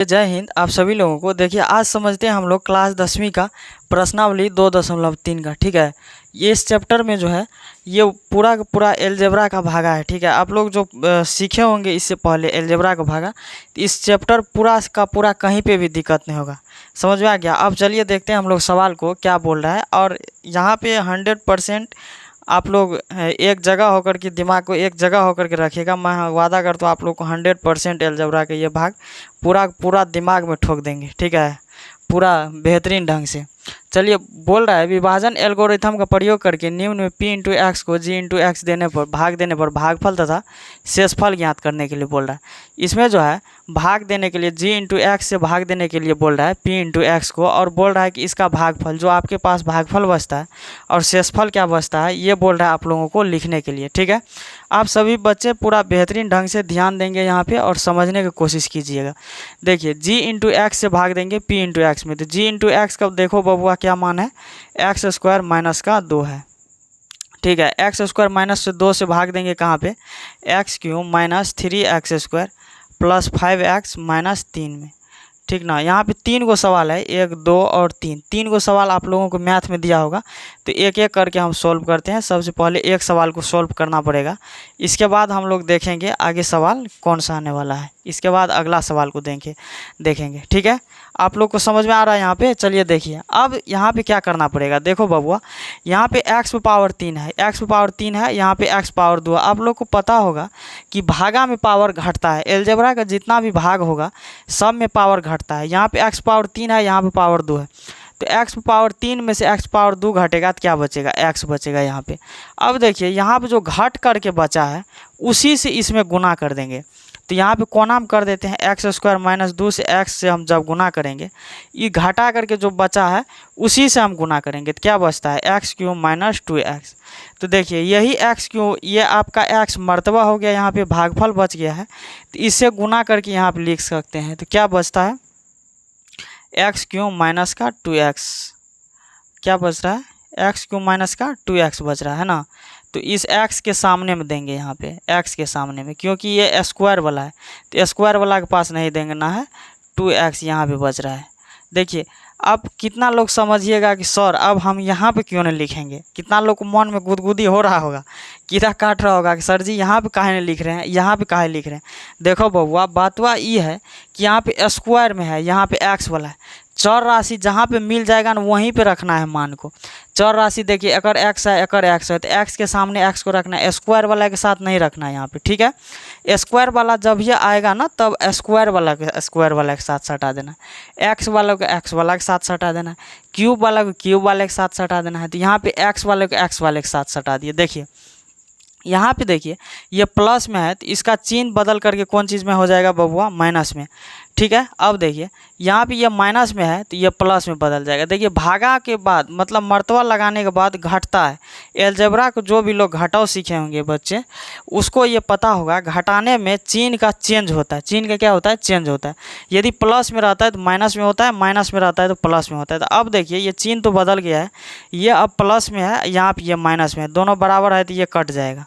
जय हिंद आप सभी लोगों को। देखिए आज समझते हैं हम लोग क्लास 10वीं का प्रश्नावली 2.3 का। ठीक है, ये इस चैप्टर में जो है ये पूरा का पूरा एलजेब्रा का भागा है। ठीक है, आप लोग जो सीखे होंगे इससे पहले एलजेब्रा का भागा, तो इस चैप्टर पूरा का पूरा कहीं पे भी दिक्कत नहीं होगा। समझ में आ गया? अब चलिए देखते हैं हम लोग सवाल को क्या बोल रहा है। और यहाँ पे 100% आप लोग एक जगह होकर के दिमाग को एक जगह होकर के रखिएगा। मैं वादा करता हूँ आप लोग को 100% एलजेब्रा का ये भाग पूरा पूरा दिमाग में ठोक देंगे। ठीक है, पूरा बेहतरीन ढंग से। चलिए बोल रहा है विभाजन एल्गोरिथम का प्रयोग करके निम्न में p इंटू एक्स को g इंटू एक्स देने पर भागफल तथा शेषफल ज्ञात करने के लिए बोल रहा है। इसमें जो है भाग देने के लिए g इंटू एक्स से भाग देने के लिए बोल रहा है p इंटू एक्स को, और बोल रहा है कि इसका भागफल जो आपके पास भागफल बचता है और शेषफल क्या बचता है ये बोल रहा है आप लोगों को लिखने के लिए। ठीक है, आप सभी बच्चे पूरा बेहतरीन ढंग से ध्यान देंगे यहाँ पे और समझने की कोशिश कीजिएगा। देखिए g इंटू एक्स से भाग देंगे p इंटू एक्स में, तो g इंटू एक्स का देखो बबुआ क्या मान है, एक्स स्क्वायर माइनस का 2 है। ठीक है, एक्स स्क्वायर माइनस से 2 से भाग देंगे कहाँ पे, x cube minus 3x square plus 5x minus 3 में। ठीक ना, यहाँ पे 3 गो सवाल है, 1 2 और 3 गो सवाल आप लोगों को मैथ में दिया होगा, तो एक एक करके हम सॉल्व करते हैं। सबसे पहले एक सवाल को सॉल्व करना पड़ेगा, इसके बाद हम लोग देखेंगे आगे सवाल कौन सा आने वाला है, इसके बाद अगला सवाल को देखेंगे। ठीक है, आप लोग को समझ में आ रहा है यहाँ पे? चलिए देखिए अब यहाँ पे क्या करना पड़ेगा। देखो बबुआ, यहाँ पे x पावर 3 है, x पावर 3 है, यहाँ पे x पावर 2 है। आप लोग को पता होगा कि भागा में पावर घटता है, एलजेब्रा का जितना भी भाग होगा सब में पावर घटता है। यहाँ पे x पावर 3 है, यहाँ पे पावर 2 है, तो x पावर 3 में से x पावर 2 घटेगा तो क्या बचेगा, x बचेगा यहाँ पे। अब देखिए यहाँ पे जो घट करके बचा है उसी से इसमें गुना कर देंगे, तो यहाँ पे कोना हम कर देते हैं एक्स स्क्वायर माइनस 2 से x से हम जब गुना करेंगे, ये घटा करके जो बचा है उसी से हम गुना करेंगे, तो क्या बचता है एक्स क्यूब माइनस 2x। तो देखिए यही एक्स क्यूब, ये आपका x मर्तबा हो गया, यहाँ पे भागफल बच गया है, तो इससे गुना करके यहाँ पे लिख सकते हैं। तो क्या बचता है, एक्स क्यूब माइनस का 2x। क्या बच रहा है, एक्स क्यूब माइनस का 2x बच रहा है ना। तो इस x के सामने में देंगे, यहाँ पे x के सामने में, क्योंकि ये स्क्वायर वाला है तो स्क्वायर वाला के पास नहीं देंगे ना, है 2x यहाँ पे बच रहा है। देखिए अब कितना लोग समझिएगा कि सर अब हम यहाँ पे क्यों नहीं लिखेंगे, कितना लोग को मन में गुदगुदी हो रहा होगा, कीड़ा काट रहा होगा कि सर जी यहाँ पे काहे नहीं लिख रहे हैं, यहाँ पे काहे लिख रहे हैं। देखो बबुआ बातवा ये है कि यहाँ पे स्क्वायर में है, यहाँ पे x वाला है, चर राशि जहाँ पे मिल जाएगा ना वहीं पे रखना है मान को। चर राशि देखिए अगर x है अगर x है तो x के सामने x को रखना है, स्क्वायर वाला के साथ नहीं रखना है यहाँ पे। ठीक है, स्क्वायर वाला जब ये आएगा ना तब स्क्वायर वाला के साथ सटा देना है, x वाला को x वाला के साथ सटा देना है, क्यूब वाला को क्यूब वाले के साथ सटा देना है। तो यहाँ पे x वाले को x वाले के साथ सटा दिए। देखिए यहाँ पे देखिए ये प्लस में है तो इसका चिन्ह बदल करके कौन चीज़ में हो जाएगा बबुआ, माइनस में। ठीक है, अब देखिए यहाँ पे ये माइनस में है तो ये प्लस में बदल जाएगा। देखिए भागा के बाद मतलब मर्तबा लगाने के बाद घटता है। एलजेब्रा को जो भी लोग घटाव सीखे होंगे बच्चे उसको ये पता होगा घटाने में चिन्ह का चेंज होता है, चिन्ह का क्या होता है, चेंज होता है। यदि प्लस में रहता है तो माइनस में होता है, माइनस में रहता है तो प्लस में होता है। तो अब देखिए ये चिन्ह तो बदल गया है, ये अब प्लस में है, यहाँ पर ये माइनस में है, दोनों बराबर है तो ये कट जाएगा।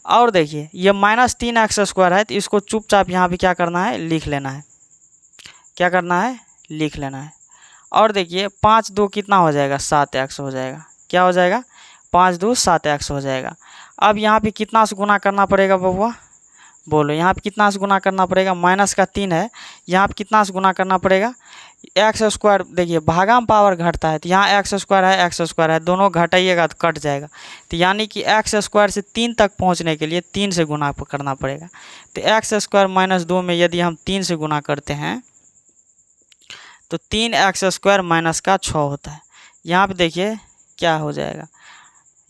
और देखिए ये माइनस 3x स्क्वायर है तो इसको चुपचाप यहाँ पे क्या करना है, लिख लेना है। क्या करना है, लिख लेना है। और देखिए 5 2 कितना हो जाएगा, 7x हो जाएगा। क्या हो जाएगा, 5 2 7x हो जाएगा। अब यहाँ पे कितना से गुना करना पड़ेगा बबुआ, बोलो यहाँ पे कितना से गुना करना पड़ेगा, माइनस का 3 है, यहाँ पे कितना से गुना करना पड़ेगा, एक्स स्क्वायर। देखिए भागा में पावर घटता है तो यहाँ एक्स स्क्वायर है, दोनों घटाइएगा तो कट जाएगा, तो यानी कि एक्स स्क्वायर से 3 तक पहुँचने के लिए 3 से गुना करना पड़ेगा। तो एक्स स्क्वायर माइनस 2 में यदि हम 3 से गुना करते हैं तो 3x स्क्वायर माइनस का 6 होता है। यहाँ पे देखिए क्या हो जाएगा,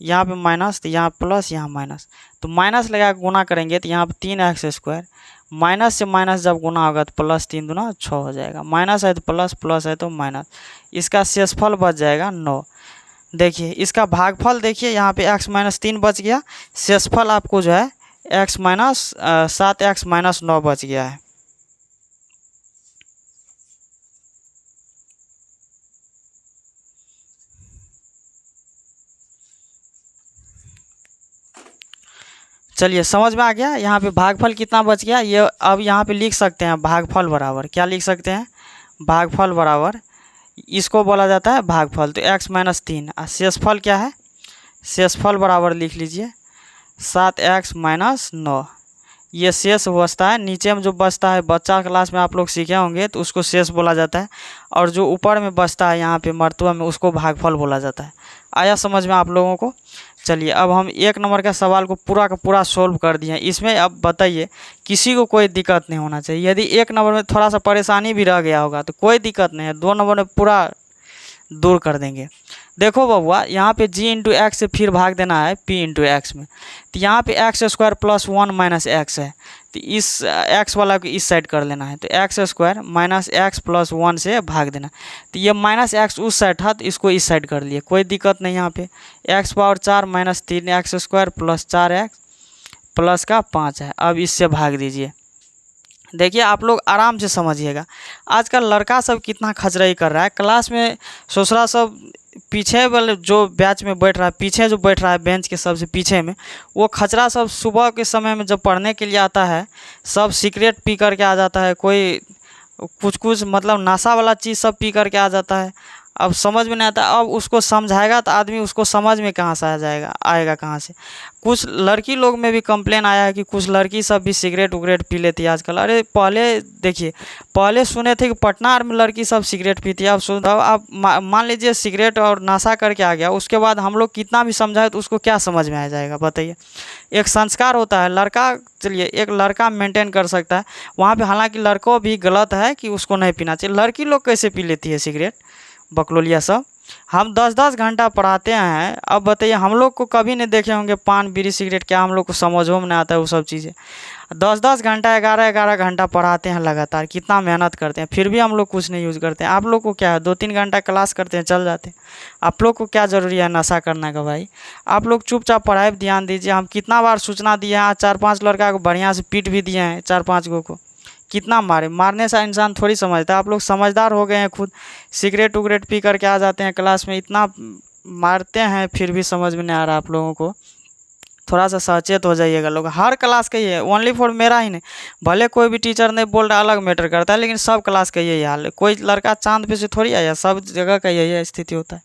यहाँ पे माइनस तो यहाँ प्लस यहाँ माइनस, तो माइनस लगा के गुना करेंगे तो यहाँ पे 3x स्क्वायर माइनस से माइनस जब गुना होगा तो प्लस 3 दूना 6 हो जाएगा, माइनस है तो प्लस, प्लस है तो माइनस, इसका शेषफल बच जाएगा 9। देखिए इसका भागफल देखिए यहाँ पे x माइनस 3 बच गया, शेषफल आपको जो है x माइनस 7x माइनस 9 बच गया है। चलिए समझ में आ गया। यहाँ पे भागफल कितना बच गया, ये अब यहाँ पे लिख सकते हैं भागफल बराबर, क्या लिख सकते हैं, भागफल बराबर, इसको बोला जाता है भागफल। तो x माइनस 3 और शेषफल क्या है, शेषफल बराबर लिख लीजिए 7x माइनस 9। ये शेष बचता है, नीचे में जो बचता है बच्चा क्लास में आप लोग सीखे होंगे तो उसको शेष बोला जाता है, और जो ऊपर में बचता है यहाँ पे मर्तबा में उसको भागफल बोला जाता है। आया समझ में आप लोगों को। चलिए अब हम 1 नंबर का सवाल को पूरा का पूरा सोल्व कर दिए हैं। इसमें अब बताइए किसी को कोई दिक्कत नहीं होना चाहिए। यदि 1 नंबर में थोड़ा सा परेशानी भी रह गया होगा तो कोई दिक्कत नहीं है, 2 नंबर में पूरा दूर कर देंगे। देखो बबुआ, यहाँ पे g इंटू एक्स से फिर भाग देना है p इंटू एक्स में। तो यहाँ पे x square plus 1 minus x है, तो इस x वाला को इस साइड कर लेना है। तो x square minus x plus 1 से भाग देना। तो ये माइनस एक्स उस साइड था तो इसको इस साइड कर लिए, कोई दिक्कत नहीं। यहाँ पे x power 4 minus 3 x square plus 4x plus का 5 है। अब इससे भाग दीजिए। देखिए आप लोग आराम से समझिएगा। आजकल लड़का सब कितना खचराई कर रहा है क्लास में, ससुरा सब पीछे वाले जो बैच में बैठ रहा है, पीछे जो बैठ रहा है बेंच के सबसे पीछे में, वो खचरा सब सुबह के समय में जब पढ़ने के लिए आता है सब सिगरेट पी करके आ जाता है, कोई कुछ मतलब नशा वाला चीज़ सब पी करके आ जाता है। अब समझ में नहीं आता, अब उसको समझाएगा तो आदमी उसको समझ में कहाँ से आएगा कहाँ से। कुछ लड़की लोग में भी कंप्लेन आया है कि कुछ लड़की सब भी सिगरेट उगरेट पी लेती है आजकल। अरे पहले देखिए, पहले सुने थे कि पटना में लड़की सब सिगरेट पीती है, अब सुन अब मान लीजिए सिगरेट और नशा करके आ गया, उसके बाद हम लोग कितना भी समझाए तो उसको क्या समझ में आ जाएगा बताइए। एक संस्कार होता है लड़का, चलिए एक लड़का मेंटेन कर सकता है वहाँ पे, हालांकि लड़कों भी गलत है कि उसको नहीं पीना चाहिए। लड़की लोग कैसे पी लेती है सिगरेट बकलोलिया सब। हम 10-10 घंटा पढ़ाते हैं, अब बताइए हम लोग को कभी नहीं देखे होंगे पान बीड़ी सिगरेट, क्या हम लोग को समझो में नहीं आता है वो सब चीज़ें। 10-10 घंटा 11-11 घंटा पढ़ाते हैं लगातार, कितना मेहनत करते हैं, फिर भी हम लोग कुछ नहीं यूज़ करते हैं। आप लोग को क्या है, 2-3 घंटा क्लास करते हैं चल जाते हैं। आप लोग को क्या ज़रूरी है नशा करने का भाई। आप लोग चुपचाप पढ़ाई पर ध्यान दीजिए। हम कितना बार सूचना दिए हैं, 4-5 लड़का को बढ़िया से पीट भी दिए हैं, 4-5 को कितना मारने से इंसान थोड़ी समझता है। आप लोग समझदार हो गए हैं खुद, सिगरेट उगरेट पी करके आ जाते हैं क्लास में, इतना मारते हैं फिर भी समझ में नहीं आ रहा आप लोगों को। थोड़ा सा सचेत हो जाइएगा लोग। हर क्लास का ये है, ओनली फॉर मेरा ही नहीं, भले कोई भी टीचर नहीं बोल रहा अलग मैटर करता है, लेकिन सब क्लास का यही हाल है। कोई लड़का चांद पे से थोड़ी आया, सब जगह का यही स्थिति होता है।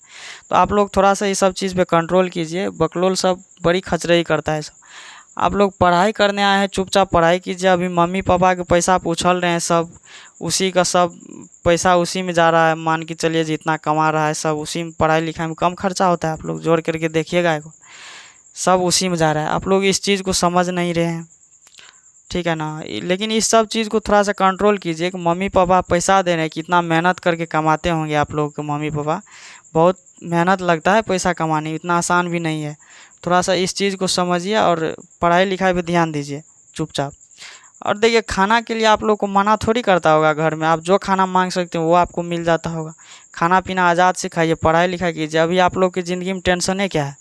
तो आप लोग थोड़ा सा ये सब चीज़ पे कंट्रोल कीजिए। बकलोल सब बड़ी खचरई करता है सब। आप लोग पढ़ाई करने आए हैं, चुपचाप पढ़ाई कीजिए। अभी मम्मी पापा के पैसा आप उछल रहे हैं, सब उसी का सब पैसा उसी में जा रहा है। मान के चलिए जितना कमा रहा है सब उसी में, पढ़ाई लिखाई में कम खर्चा होता है। आप लोग जोड़ करके देखिएगा, सब उसी में जा रहा है। आप लोग इस चीज़ को समझ नहीं रहे हैं, ठीक है ना। लेकिन इस सब चीज़ को थोड़ा सा कंट्रोल कीजिए कि मम्मी पापा पैसा दे रहे हैं, कितना मेहनत करके कमाते होंगे आप लोग के मम्मी पापा, बहुत मेहनत लगता है पैसा कमाने, इतना आसान भी नहीं है। थोड़ा सा इस चीज़ को समझिए और पढ़ाई लिखाई पे ध्यान दीजिए चुपचाप। और देखिए खाना के लिए आप लोग को मना थोड़ी करता होगा घर में, आप जो खाना मांग सकते हो वो आपको मिल जाता होगा। खाना पीना आज़ाद से खाइए, पढ़ाई लिखाई कीजिए। अभी आप लोग की ज़िंदगी में टेंशन है क्या है,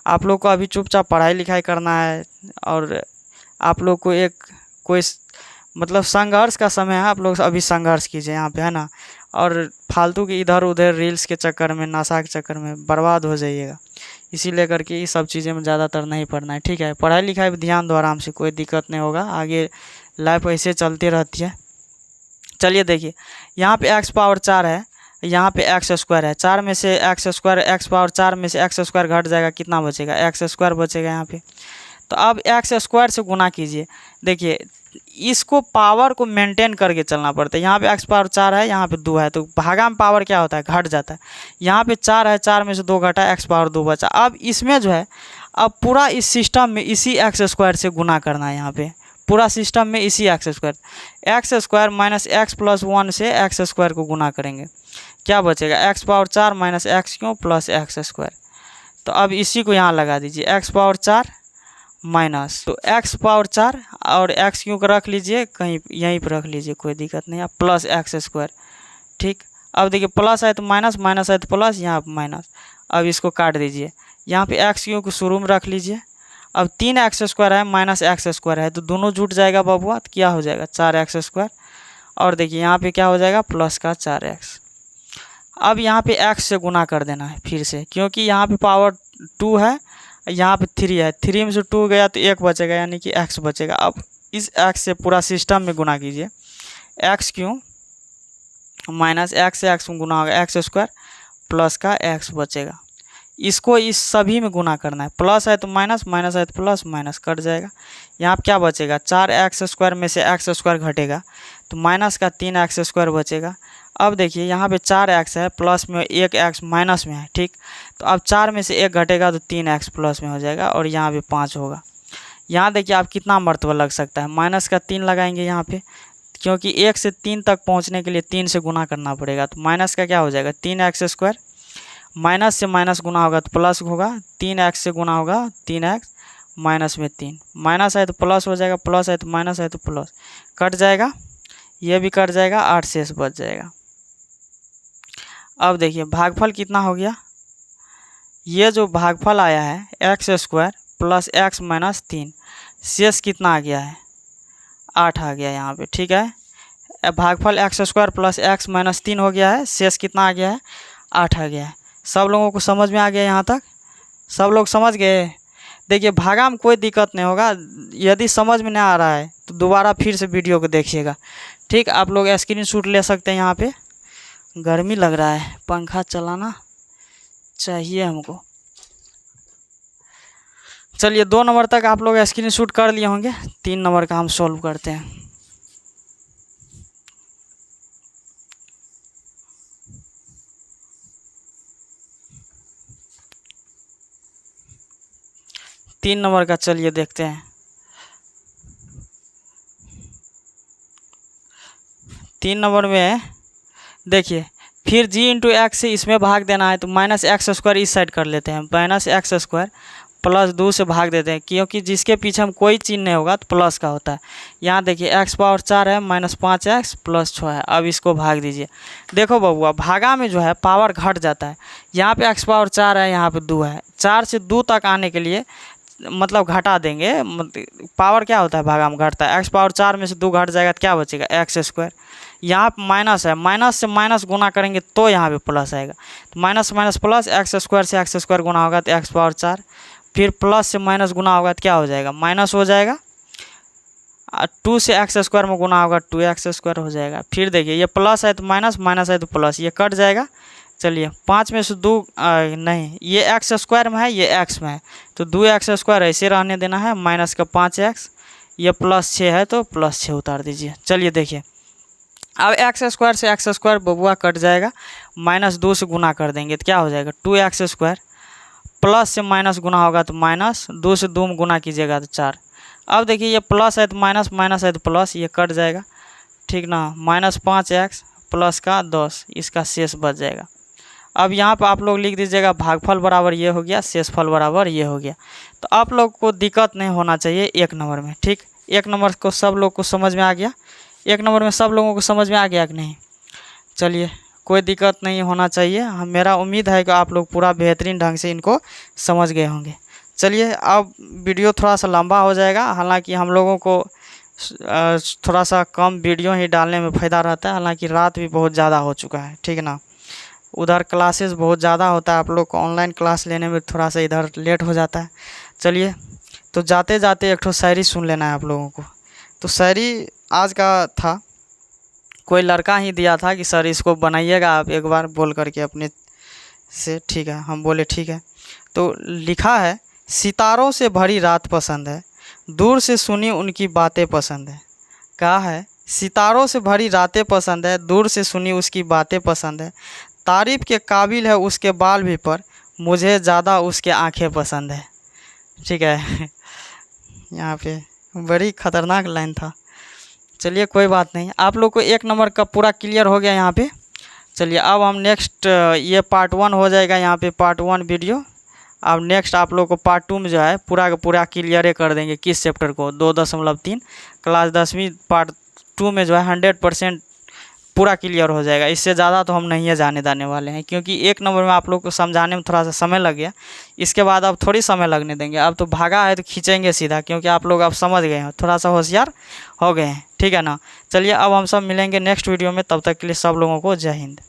आप लोग को अभी चुपचाप पढ़ाई लिखाई करना है। और आप लोग को एक कोई मतलब संघर्ष का समय है, आप लोग अभी संघर्ष कीजिए यहाँ पे, है ना। और फालतू के इधर उधर रील्स के चक्कर में, नशा के चक्कर में बर्बाद हो जाइएगा। इसीलिए करके ये सब चीज़ें में ज़्यादातर नहीं पढ़ना है, ठीक है। पढ़ाई लिखाई पर ध्यान दो आराम से, कोई दिक्कत नहीं होगा, आगे लाइफ ऐसे चलती रहती है। चलिए देखिए यहाँ पे x पावर 4 है, यहाँ पे एक्स स्क्वायर है। 4 में से एक्स स्क्वायर, एक्स पावर 4 में से एक्स स्क्वायर घट जाएगा, कितना बचेगा, एक्स स्क्वायर बचेगा यहाँ पे। तो अब एक्स स्क्वायर से गुना कीजिए। देखिए इसको पावर को मेंटेन करके चलना पड़ता है। यहाँ पे एक्स पावर 4 है, यहाँ पे 2 है, तो भागा में पावर क्या होता है, घट जाता है। यहाँ पे 4 है, 4 में से 2 घटा, एक्स पावर 2 बचा। अब इसमें जो है, अब पूरा इस सिस्टम में इसी एक्स स्क्वायर से गुना करना है। यहाँ पे पूरा सिस्टम में इसी x square minus x plus 1 से एक्स स्क्वायर को गुना करेंगे, क्या बचेगा, एक्स पावर 4 माइनस एक्स क्यों प्लस एक्स स्क्वायर। तो अब इसी को यहाँ लगा दीजिए, एक्स पावर 4 माइनस, तो एक्स पावर 4 और एक्स क्यों को रख लीजिए कहीं यहीं पर रख लीजिए, कोई दिक्कत नहीं है, प्लस एक्स स्क्वायर, ठीक। अब देखिए प्लस है तो माइनस, माइनस है तो प्लस, यहाँ पर माइनस। अब इसको काट दीजिए, यहाँ पे एक्स क्यों को शुरू में रख लीजिए। अब 3 एक्स स्क्वायर है माइनस एक्स स्क्वायर है, तो दोनों जुट जाएगा बबुआ, तो क्या हो जाएगा 4 एक्स स्क्वायर। और देखिए यहाँ पे क्या हो जाएगा, प्लस का 4x। अब यहाँ पे x से गुना कर देना है फिर से, क्योंकि यहाँ पे पावर 2 है, यहाँ पे 3 है, 3 में से 2 गया तो 1 बचेगा, यानी कि x बचेगा। अब इस x से पूरा सिस्टम में गुना कीजिए, x क्यों माइनस x से x में गुना होगा x स्क्वायर प्लस का x बचेगा। इसको इस सभी में गुना करना है, प्लस है तो माइनस, माइनस है तो प्लस, माइनस कट जाएगा। यहाँ पर क्या बचेगा, 4x स्क्वायर में से x स्क्वायर घटेगा तो माइनस का 3x स्क्वायर बचेगा। अब देखिए यहाँ पे 4x है, प्लस में 1x माइनस में है, ठीक। तो अब 4 में से 1 घटेगा तो 3x प्लस में हो जाएगा और यहाँ पे 5 होगा। यहाँ देखिए आप कितना मर्तबा लग सकता है, माइनस का 3 लगाएंगे यहाँ पे, क्योंकि 1 से 3 तक पहुँचने के लिए 3 से गुना करना पड़ेगा। तो माइनस का क्या हो जाएगा 3x स्क्वायर, माइनस से माइनस गुना होगा तो प्लस होगा, 3x से गुना होगा 3x माइनस में 3, माइनस है तो प्लस हो जाएगा, प्लस है तो माइनस है तो प्लस कट जाएगा, ये भी कट जाएगा, 8 शेष बच जाएगा। अब देखिए भागफल कितना हो गया, ये जो भागफल आया है x square plus x minus 3, शेष कितना आ गया है 8 आ गया यहाँ पे, ठीक है। भागफल x square plus x minus 3 हो गया है, शेष कितना आ गया है 8 आ गया है। सब लोगों को समझ में आ गया यहाँ तक, सब लोग समझ गए। देखिए भागा में कोई दिक्कत नहीं होगा, यदि समझ में नहीं आ रहा है तो दोबारा फिर से वीडियो को देखिएगा, ठीक। आप लोग स्क्रीनशॉट ले सकते हैं। यहाँ पे गर्मी लग रहा है, पंखा चलाना चाहिए हमको। चलिए 2 नंबर तक आप लोग स्क्रीनशॉट कर लिए होंगे, 3 नंबर का हम सॉल्व करते हैं। तीन नंबर का चलिए देखते हैं। 3 नंबर में देखिए फिर g इंटू एक्स से इसमें भाग देना है, तो माइनस एक्स स्क्वायर इस साइड कर लेते हैं, माइनस एक्स स्क्वायर प्लस 2 से भाग देते हैं, क्योंकि जिसके पीछे हम कोई चिन्ह नहीं होगा तो प्लस का होता है। यहाँ देखिए x पावर 4 है, माइनस 5x प्लस 6 है। अब इसको भाग दीजिए, देखो बबुआ भागा में जो है पावर घट जाता है। यहाँ पे x पावर 4 है, यहाँ पे 2 है, 4 से 2 तक आने के लिए मतलब घटा देंगे, पावर क्या होता है भागा में घटता है। x पावर 4 में से 2 घट जाएगा तो क्या बचेगा x स्क्वायर। यहाँ पर माइनस है, माइनस से माइनस गुना करेंगे तो यहाँ पे प्लस आएगा, तो minus minus plus, x square से एक्स स्क्वायर गुना होगा तो x पावर 4, फिर प्लस से माइनस गुना होगा तो क्या हो जाएगा माइनस हो जाएगा, 2 से एक्स स्क्वायर में गुना होगा 2x स्क्वायर हो जाएगा। फिर देखिए ये प्लस है तो माइनस, माइनस है तो प्लस, ये कट जाएगा। चलिए 5 में से 2 नहीं, ये एक्स स्क्वायर में है, ये एक्स में है, तो 2x स्क्वायर ऐसे रहने देना है, माइनस का 5x, ये प्लस 6 है तो प्लस 6 उतार दीजिए। चलिए देखिए अब एक्स स्क्वायर से एक्स स्क्वायर बबुआ कट जाएगा, माइनस 2 से गुना कर देंगे तो क्या हो जाएगा 2x स्क्वायर, प्लस से माइनस गुना होगा तो माइनस, 2 से 2 में गुना कीजिएगा तो 4। अब देखिए ये प्लस है तो माइनस, माइनस है तो प्लस, ये कट जाएगा, ठीक ना, माइनस 5x प्लस का 10, इसका शेष बच जाएगा। अब यहाँ पर आप लोग लिख दीजिएगा भागफल बराबर ये हो गया, शेषफल बराबर ये हो गया। तो आप लोग को दिक्कत नहीं होना चाहिए 1 नंबर में, ठीक। 1 नंबर को सब लोग को समझ में आ गया, 1 नंबर में सब लोगों को समझ में आ गया कि नहीं। चलिए कोई दिक्कत नहीं होना चाहिए, मेरा उम्मीद है कि आप लोग पूरा बेहतरीन ढंग से इनको समझ गए होंगे। चलिए अब वीडियो थोड़ा सा लंबा हो जाएगा, हालांकि हम लोगों को थोड़ा सा कम वीडियो ही डालने में फ़ायदा रहता है, हालांकि रात भी बहुत ज़्यादा हो चुका है, ठीक है ना। उधर क्लासेस बहुत ज़्यादा होता है, आप लोग को ऑनलाइन क्लास लेने में थोड़ा सा इधर लेट हो जाता है। चलिए तो जाते जाते एक ठो शायरी सुन लेना है आप लोगों को। तो शायरी आज का था, कोई लड़का ही दिया था कि सर इसको बनाइएगा आप एक बार बोल करके अपने से, ठीक है। हम बोले ठीक है। तो लिखा है, सितारों से भरी रात पसंद है, दूर से सुनी उनकी बातें पसंद है। कहा है सितारों से भरी रातें पसंद है, दूर से सुनी उसकी बातें पसंद है, तारीफ़ के काबिल है उसके बाल भी पर, मुझे ज़्यादा उसके आँखें पसंद है, ठीक है। यहाँ पे बड़ी ख़तरनाक लाइन था। चलिए कोई बात नहीं, आप लोग को 1 नंबर का पूरा क्लियर हो गया यहाँ पे। चलिए अब हम नेक्स्ट, ये पार्ट 1 हो जाएगा यहाँ पे, पार्ट 1 वीडियो। अब नेक्स्ट आप लोग को पार्ट 2 में जो है पूरा का पूरा क्लियर कर देंगे किस चैप्टर को, 2.3 क्लास 10वीं पार्ट 2 में जो है 100% पूरा क्लियर हो जाएगा। इससे ज़्यादा तो हम नहीं जाने देने वाले हैं, क्योंकि 1 नंबर में आप लोग को समझाने में थोड़ा सा समय लग गया, इसके बाद अब थोड़ी समय लगने देंगे। अब तो भागा है तो खींचेंगे सीधा, क्योंकि आप लोग अब समझ गए हैं, थोड़ा सा होशियार हो गए हैं, ठीक है ना। चलिए अब हम सब मिलेंगे नेक्स्ट वीडियो में, तब तक के लिए सब लोगों को जय हिंद।